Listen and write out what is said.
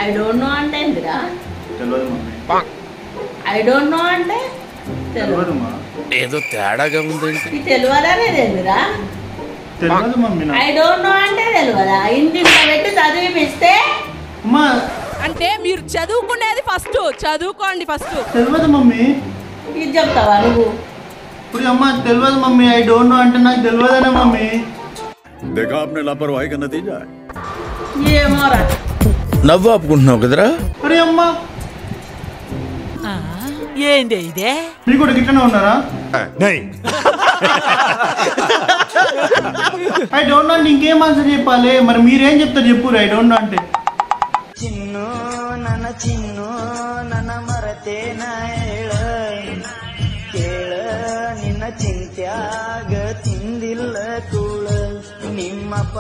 I don't know అంటే ఏందిరా? తెలియదు మమ్మీ. ఐ డోంట్ నో అంటే తెలియదు మా. ఏదో తేడాగా ఉందండి. తెలియదనేది ఏందిరా? తెలియదు మమ్మీ. ఐ డోంట్ నో అంటే తెలియదా? ఇంటింట్లో పెట్టి చదివిపిస్తే అమ్మా అంటే మీరు చదువుకునేది ఫస్ట్ చదువుకోండి ఫస్ట్. తెలియదు మమ్మీ. ఇది చెప్తావా నువ్వు? ఇప్పుడు అమ్మ తెలియదు మమ్మీ. ఐ డోంట్ నో అంటే నాకు తెలియదనే మమ్మీ. देखा आपने लापरवाही का नतीजा है. ఏమోరా. నవ్వు ఆపుకుంటున్నావు కదరా. అరే అమ్మా ఏంది ఇదే? మీరు కూడా గిట్లనే ఉన్నారా? ఐ డోంట్ నో అంటే ఇంకేం ఆన్సర్ చెప్పాలి? మరి మీరేం చెప్తారు చెప్పు. ఐ డోంట్ నో అంటే ಚಿನ್ನು ನನ್ನ ಮರತೇನ ಹೇಳ ಕೇಳ ನಿನ್ನ ಚಿಂತ್ಯಾಗ ತಿಂದಿಲ್ಲ ಕೂಳ ನಿಮ್ಮಪ್ಪ